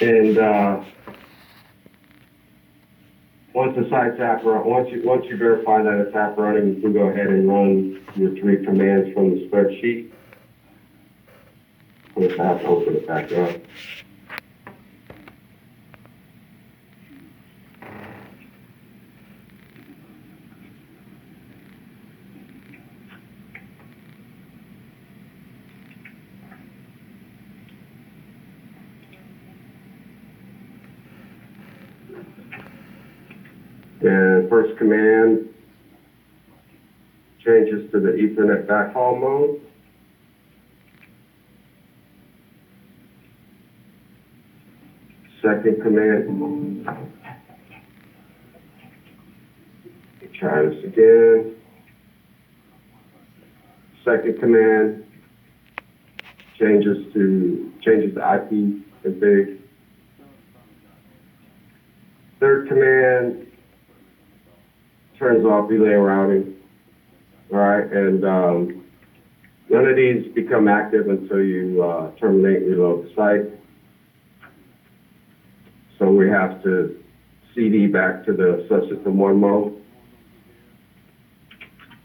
And once the site's app once you verify that it's app running, you can go ahead and run your 3 commands from the spreadsheet. Put it back, open it back up. And first command changes to the Ethernet backhaul mode. Second command, try this again. Second command changes the IP config. Third command turns off relay routing. All right, and none of these become active until you terminate and reload the site. So we have to CD back to the subsystem 1 mode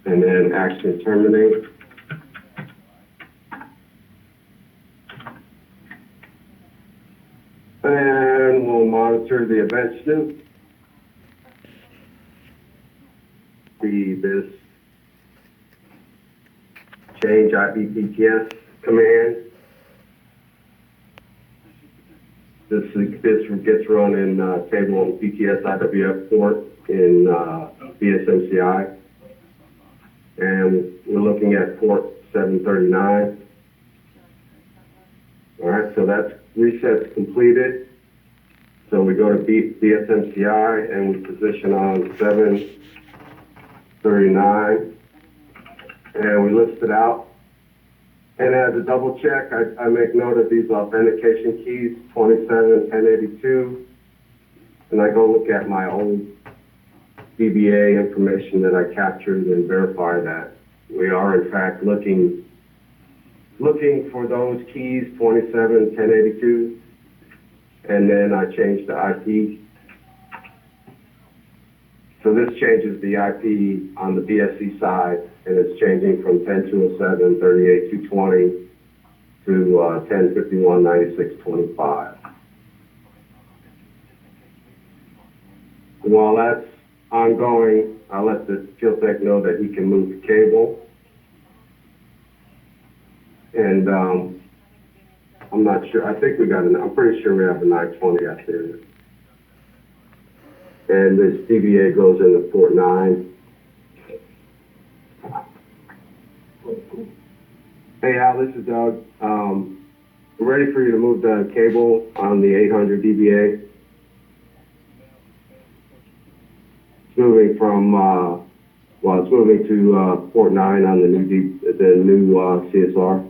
and then actually terminate. And we'll monitor the event snoop. This change IPPTS command. This gets run in table and PTS IWF port in VSMCI. And we're looking at port 739. All right, so that's reset's completed. So we go to VSMCI and we position on 739 and we list it out. And as a double check, I make note of these authentication keys, 27, 1082, and I go look at my old DBA information that I captured and verify that we are in fact looking for those keys, 27, 1082, and then I change the IP. So this changes the IP on the BSC side, and it's changing from 10.207, 38.220 to 10.51, 96.25. While that's ongoing, I'll let the field tech know that he can move the cable. And I'm not sure, I'm pretty sure we have a 920 out there. And this DVA goes into port 9. Hey Al, this is Doug. We're ready for you to move the cable on the 800 DVA. It's moving from, it's moving to port 9 on the new CSR.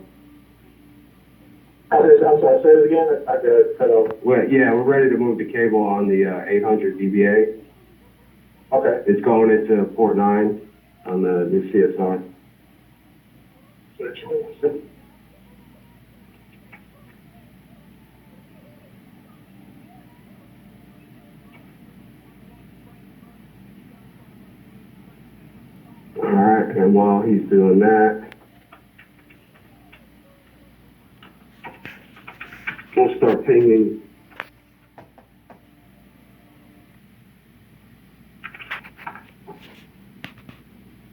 I'm sorry, say it again. I got it cut off. Well, yeah, we're ready to move the cable on the 800 DVA. Okay. It's going into port 9 on the new CSR. All right, and while he's doing that, we'll start pinging.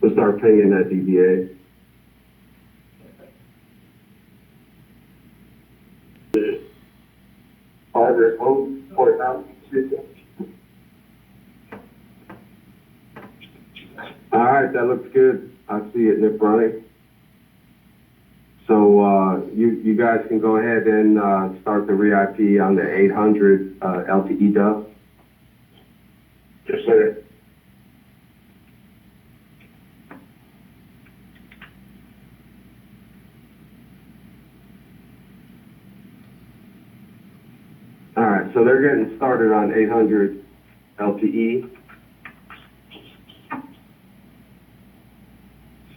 We'll start pinging that DBA. Progress mode, port 9. All right, that looks good. I see it nip running. So you guys can go ahead and start the re-IP on the 800 LTE dub. Yes, sir. All right, so they're getting started on 800 LTE.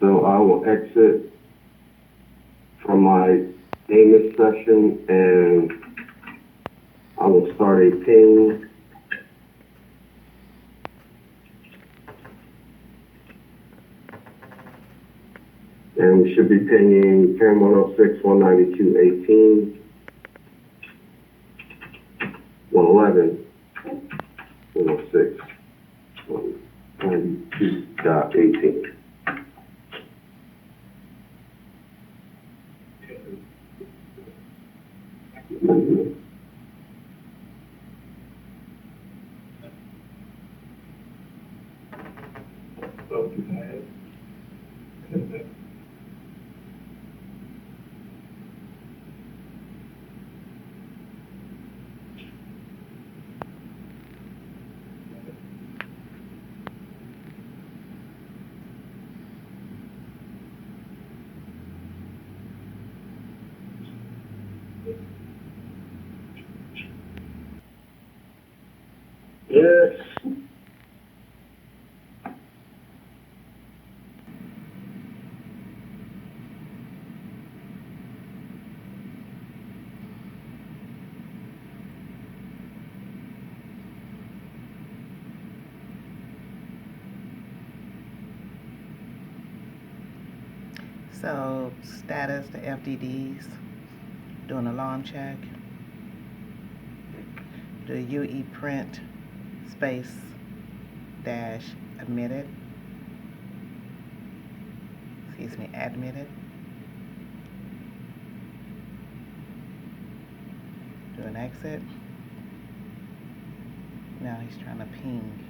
So I will exit from my Amos session and I will start a ping. And we should be pinging 10.106.192.18, 111, 106.192.18. Yes. So status, the FDDs, doing a lawn check. The UE print space dash admitted. Excuse me, admitted. Do an exit. Now he's trying to ping.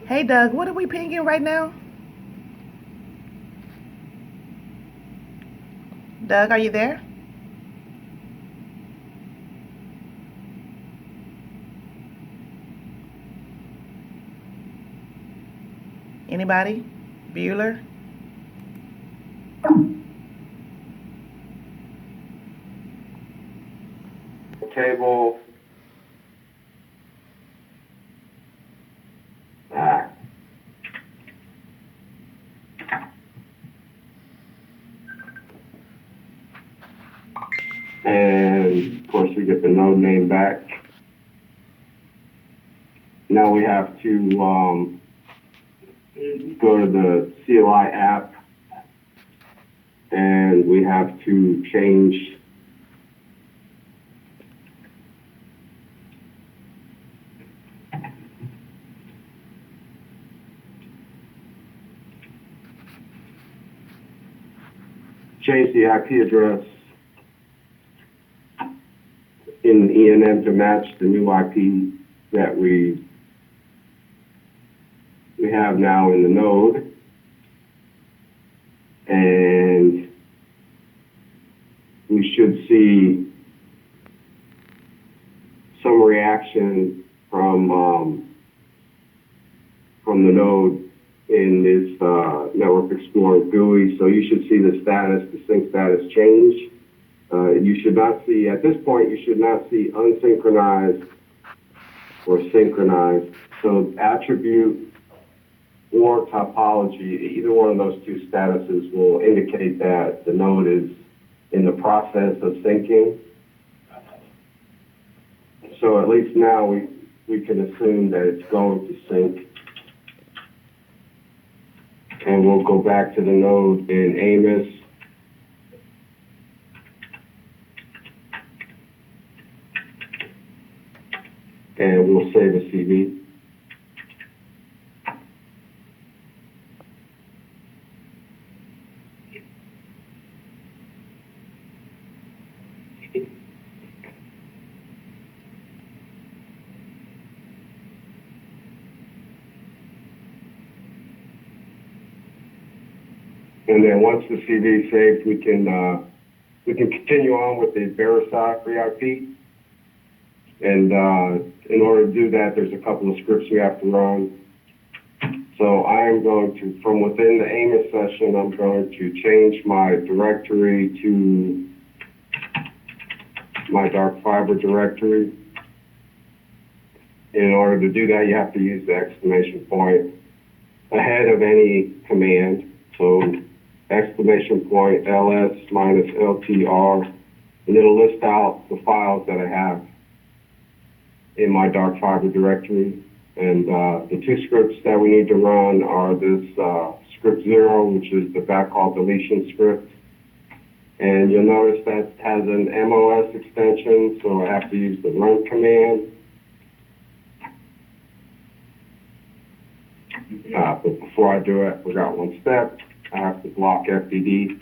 Hey Doug, what are we pinging right now? Doug, are you there? Anybody? Bueller? Table. And of course we get the node name back. Now we have to go to the CLI app and we have to change the IP address in ENM to match the new IP that we have now in the node. And we should see some reaction from the node in this Network Explorer GUI. So you should see the status, the sync status change. You should not see, at this point, you should not see unsynchronized or synchronized. So attribute or topology, either one of those two statuses will indicate that the node is in the process of syncing. So at least now we can assume that it's going to sync. And we'll go back to the node in Amos. And we'll save a CV. And then once the CV is saved, we can continue on with the Verify IP. And in order to do that, there's a couple of scripts we have to run. So I am going to, from within the Amos session, I'm going to change my directory to my dark fiber directory. In order to do that, you have to use the exclamation point. ahead of any command. So exclamation point ls minus ltr, and it'll list out the files that I have in my dark fiber directory. And the two scripts that we need to run are this script 0, which is the backhaul deletion script. And you'll notice that has an MOS extension, so I have to use the run command. But before I do it, I forgot one step. I have to block FDD.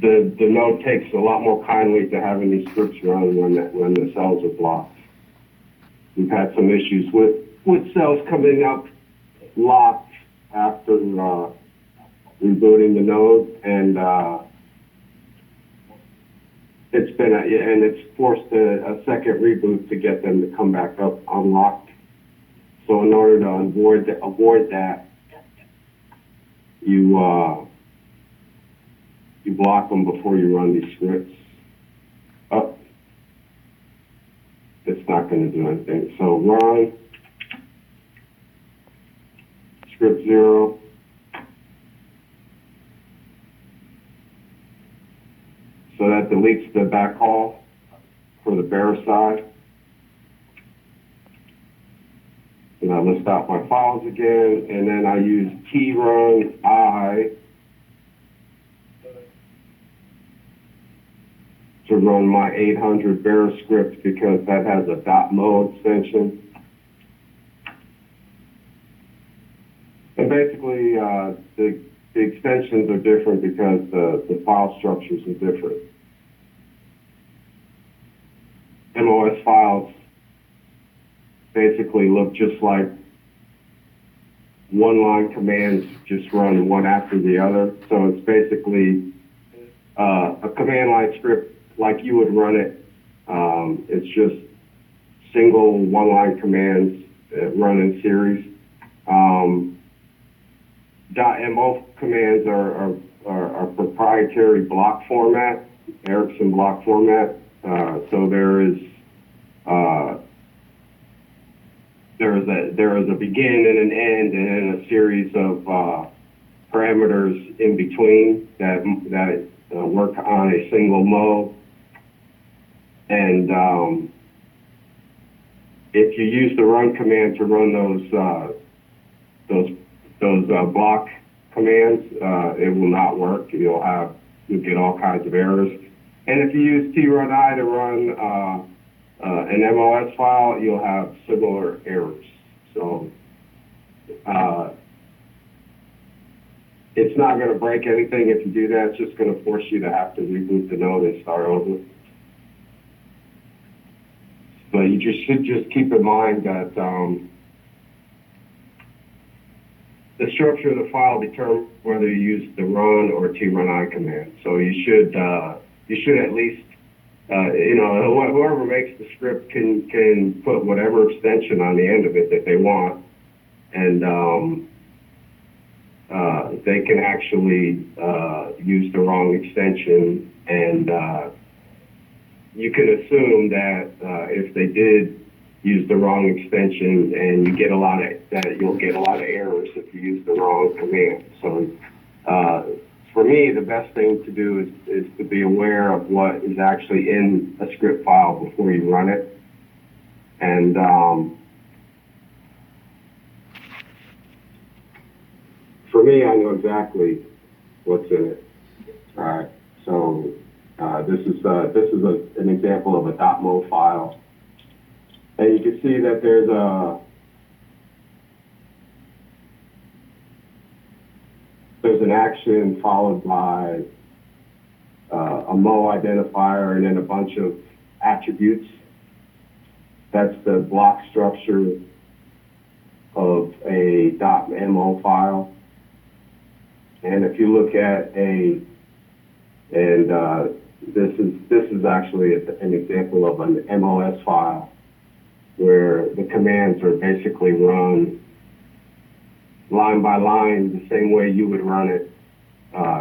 The node takes a lot more kindly to having these scripts run when the cells are blocked. We've had some issues with cells coming up locked after rebooting the node, and it's forced a second reboot to get them to come back up unlocked. So in order to avoid that, you block them before you run these scripts. Oh, it's not going to do anything. So run script 0. So that deletes the backhaul for the bearer side. And I list out my files again, and then I use trun I to run my 800 bearer script because that has a .mo extension. And basically, the extensions are different because the file structures are different. MOS files basically look just like one-line commands, just run one after the other. So it's basically a command line script like you would run it. It's just single one-line commands that run in series. .mo commands are proprietary block format, Ericsson block format. So there is a begin and an end, and then a series of parameters in between that work on a single mode. And if you use the run command to run those block commands, it will not work. You'll get all kinds of errors. And if you use trun I to run an MOS file, you'll have similar errors. So it's not going to break anything if you do that. It's just going to force you to have to reboot the node and start over. But you should just keep in mind that the structure of the file determines whether you use the run or trun I command. So you should at least whoever makes the script can put whatever extension on the end of it that they want, and they can actually use the wrong extension, and you can assume that if they did use the wrong extension, and you'll get a lot of errors if you use the wrong command. So for me, the best thing to do is to be aware of what is actually in a script file before you run it. And for me, I know exactly what's in it. All right. So this is an example of a .mo file, and you can see that there's an action followed by a mo identifier and then a bunch of attributes. That's the block structure of a .mo file. And if you look at this is actually an example of an MOS file where the commands are basically run line by line the same way you would run it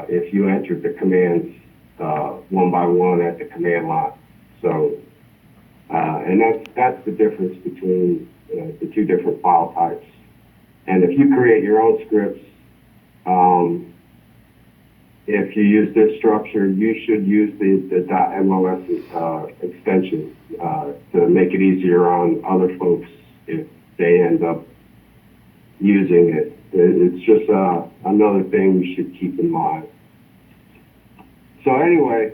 if you entered the commands one by one at the command line. So And that's the difference between the two different file types. And if you create your own scripts, if you use this structure, you should use the .mos extension to make it easier on other folks if they end up using it. It's just another thing you should keep in mind. So anyway,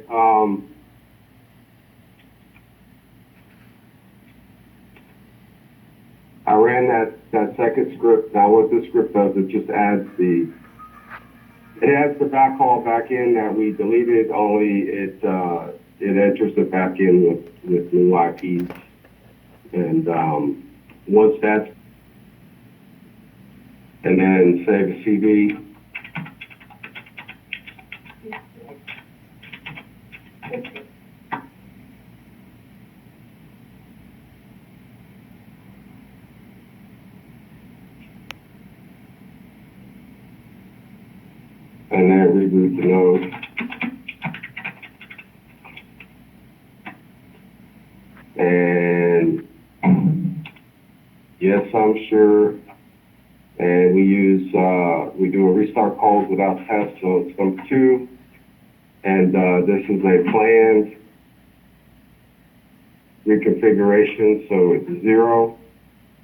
I ran that second script. Now what this script does, it just adds the backhaul back in that we deleted, only it enters it back in with new IPs. And once that's, and then save a CD. And then reboot the node. And yes, I'm sure. And we do a restart calls without test, so it's number 2. And this is a planned reconfiguration, so it's 0.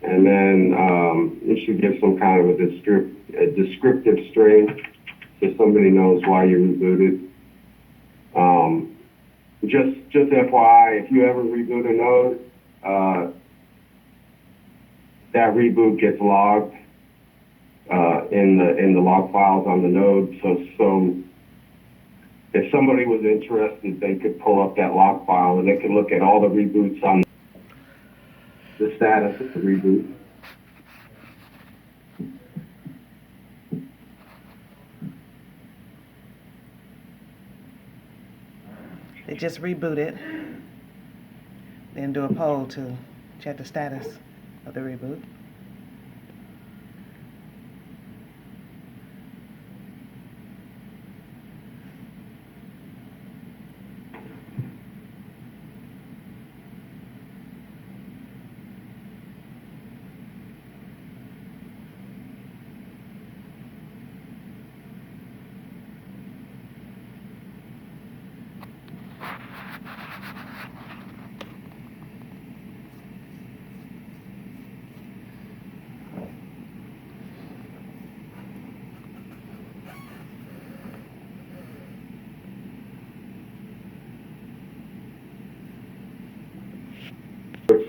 And then it should give some kind of a descriptive string so somebody knows why you rebooted. Just FYI, if you ever reboot a node, that reboot gets logged in the log files on the node. So if somebody was interested, they could pull up that log file and they could look at all the reboots on the status of the reboot. They just rebooted. Then do a poll to check the status of the reboot.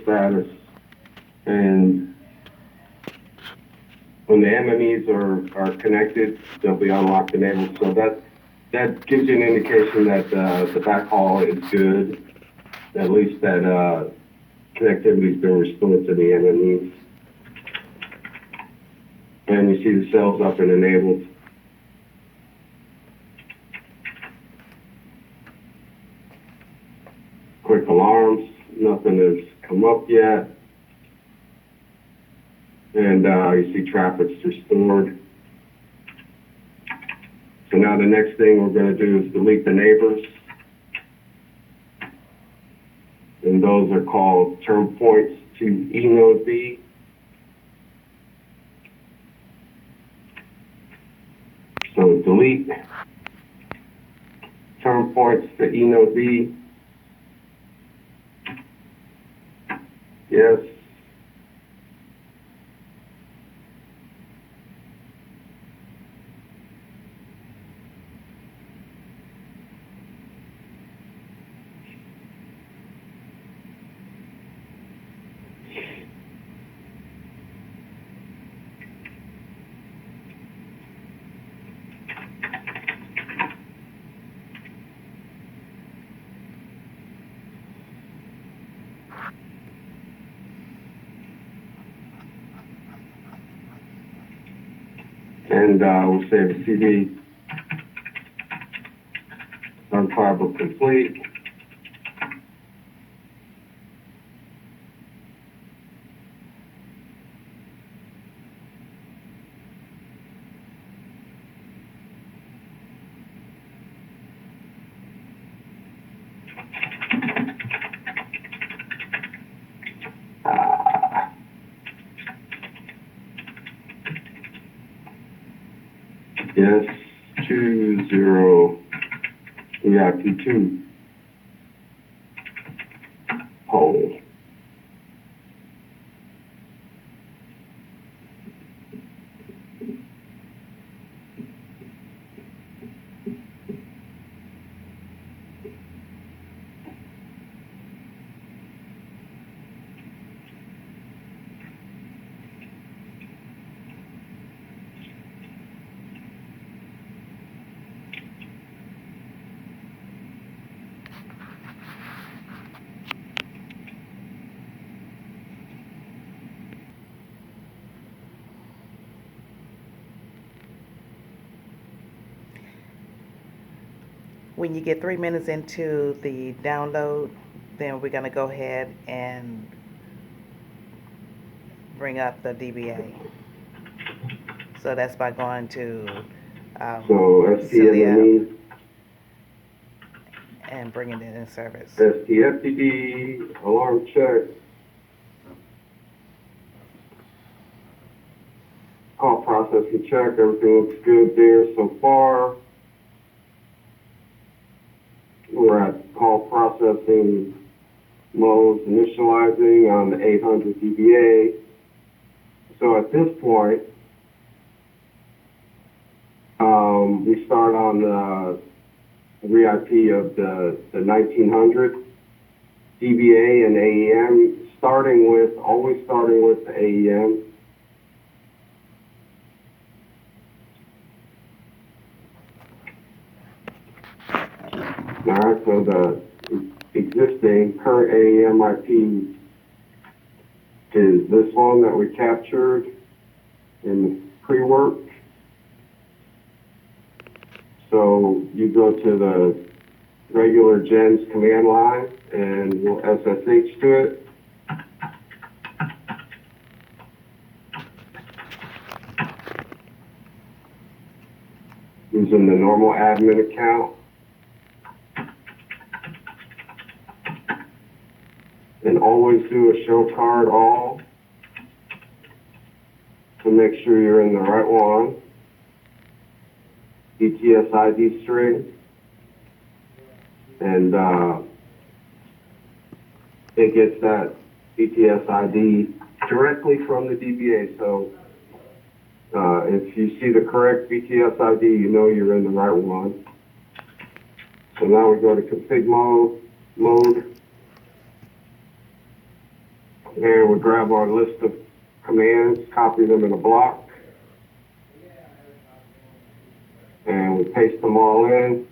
Status, and when the MMEs are connected, they'll be unlocked enabled. So that gives you an indication that the backhaul is good. At least that connectivity's been restored to the MMEs. And you see the cells up and enabled. Quick alarms, nothing has come up yet. And you see traffic's restored. So now the next thing we're going to do is delete the neighbors. And those are called term points to eNode B. So delete term points to eNode B. Yes. And we'll save a CD. Fiber complete. S20 EIP2 pole. When you get 3 minutes into the download, then we're gonna go ahead and bring up the DBA. So that's by going to So Celia STMME, and bringing it in service. STFDD, alarm check. Call processing check, everything looks good there so far. We're at call processing modes, initializing on the 800 dBA. So at this point, we start on the RIP of the 1900 dBA and AEM, always starting with the AEM. All right, so the existing current AEM IP is this one that we captured in the pre-work. So you go to the regular gens command line and we'll SSH to it. Using the normal admin account. And always do a show card all to make sure you're in the right one. ETS ID string. And it gets that ETS ID directly from the DBA. So if you see the correct ETS ID, you know you're in the right one. So now we go to config mode. And we grab our list of commands, copy them in a block, and we paste them all in.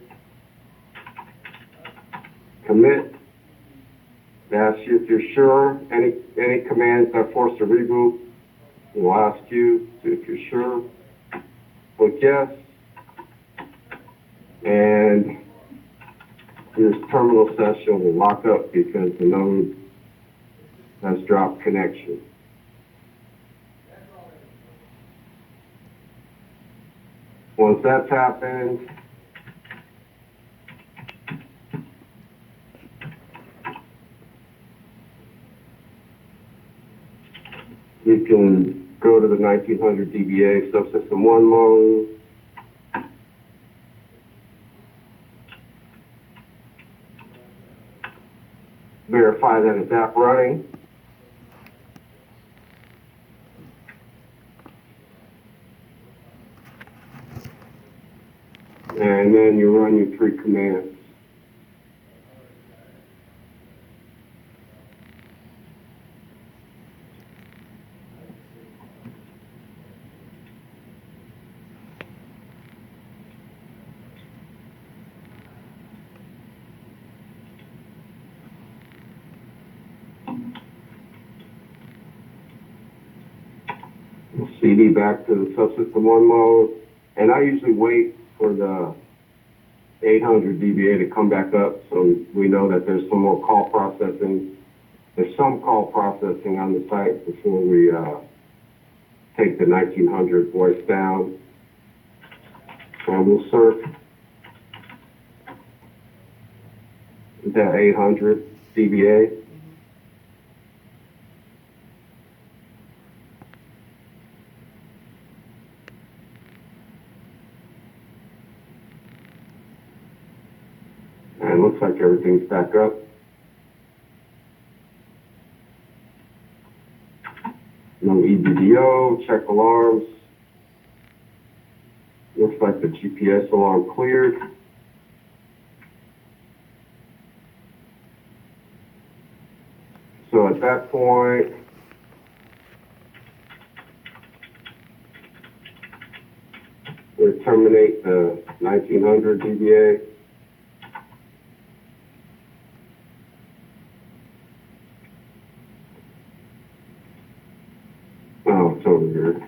Commit. It asks you if you're sure. Any commands that force a reboot will ask you if you're sure. Click yes. And this terminal session will lock up because the node has dropped connection. Once that's happened, you can go to the 1900 dBA subsystem 1 mode. Verify that it's app running. And then you run your 3 commands. CD back to the subsystem 1 mode. And I usually wait for the 800 dBA to come back up so we know that there's some more call processing. There's some call processing on the site before we take the 1900 voice down. So we'll surf that 800 dBA. And it looks like everything's back up. No EBDO, check alarms. Looks like the GPS alarm cleared. So at that point, we terminate the 1900 DBA. Oh, it's over here.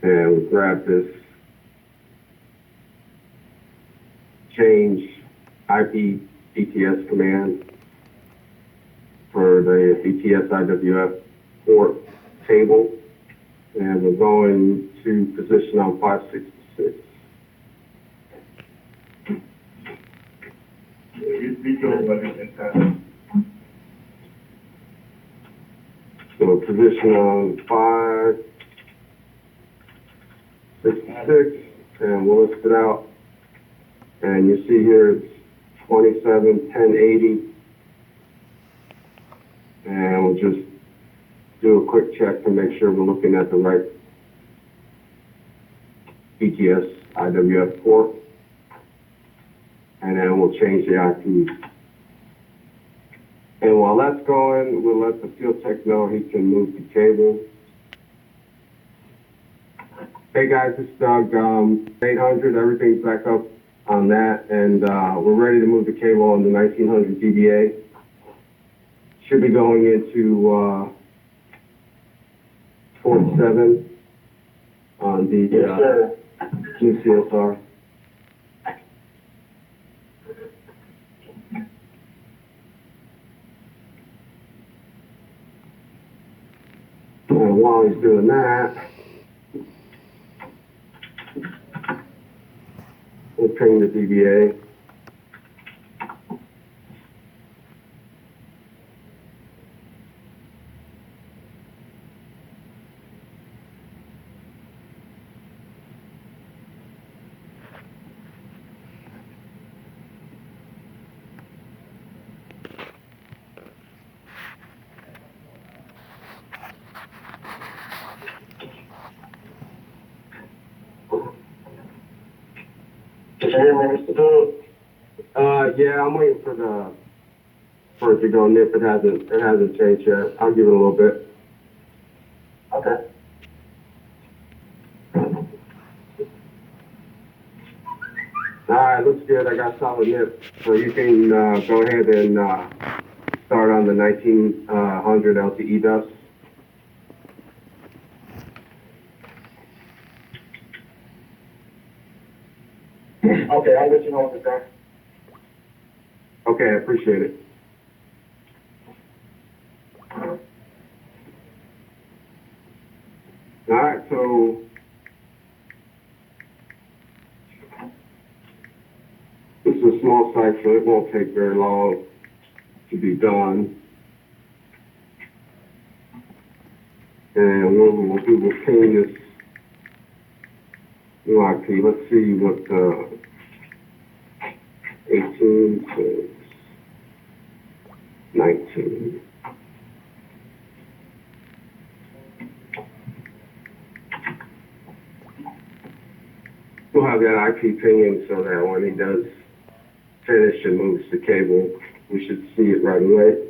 And we grab this change IP BTS command for the BTS IWF port table, and we're going to position on 566. So position on 566, and we'll list it out. And you see here it's 271080. And we'll just do a quick check to make sure we're looking at the right BTS IWF port. And then we'll change the IP. And while that's going, we'll let the field tech know he can move the cable. Hey guys, it's Doug. 800, everything's back up on that, and we're ready to move the cable on the 1900 DBA. Should be going into port 7 on the new CSR. And while he's doing that, we'll ping the DBA. Did you hear me, Mr. Doug? Yeah, I'm waiting for it to go nip. It hasn't changed yet. I'll give it a little bit. Okay. All right, looks good. I got solid nip. So you can go ahead and start on the 1900 LTE bus. Okay, I'll let you know when it's done. Okay, I appreciate it. All right, so this is a small site, so it won't take very long to be done. And we'll ping this new IP. Let's see what 18 to 19. We'll have that IP pinging so that when he does finish and moves the cable, we should see it right away.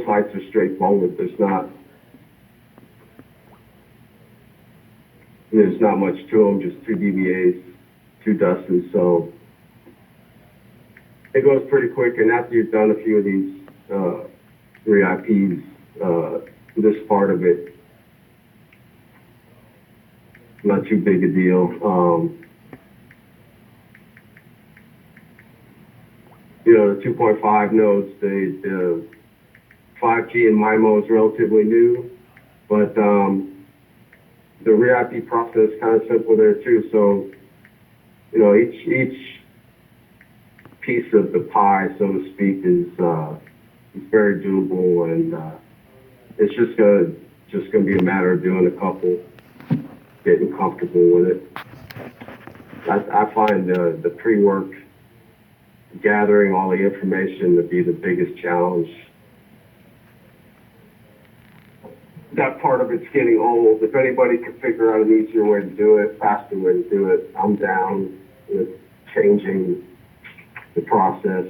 Fights are straightforward. There's not much to them, just two DBAs, two Dustons. So it goes pretty quick, and after you've done a few of these, 3IPs, this part of it, not too big a deal. You know, the 2.5 nodes, the 5G and MIMO is relatively new, but the ReIP process is kind of simple there too. So, you know, each piece of the pie, so to speak, is very doable, and it's just gonna be a matter of doing a couple, getting comfortable with it. I find the pre-work, gathering all the information to be the biggest challenge. That part of it's getting old. If anybody can figure out an easier way to do it, faster way to do it, I'm down with changing the process.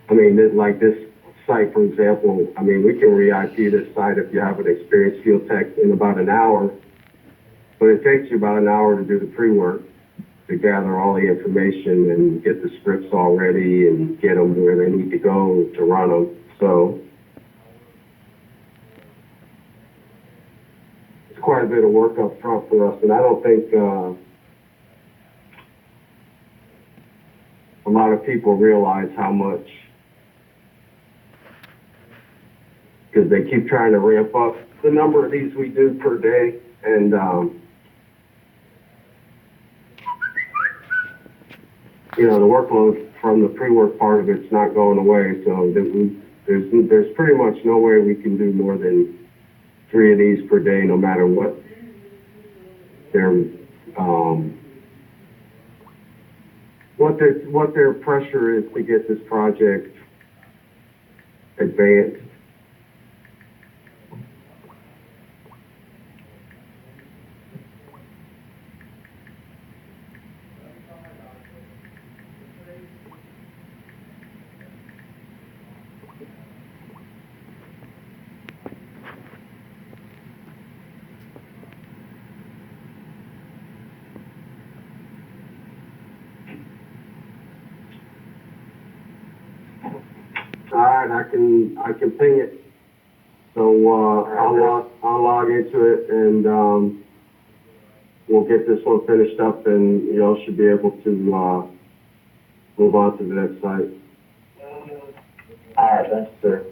I mean, like this site, for example, I mean, we can re-IP this site if you have an experienced field tech in about an hour, but it takes you about an hour to do the pre-work, to gather all the information and get the scripts all ready and get them where they need to go to run them. So it's quite a bit of work up front for us, and I don't think a lot of people realize how much, because they keep trying to ramp up the number of these we do per day, and you know, the workload from the pre-work part of it's not going away, so there's pretty much no way we can do more than 3 of these per day, no matter what their pressure is to get this project advanced. All right, I can ping it. So I'll log into it, and we'll get this one finished up, and you all should be able to move on to the next site. All right, thanks, sir.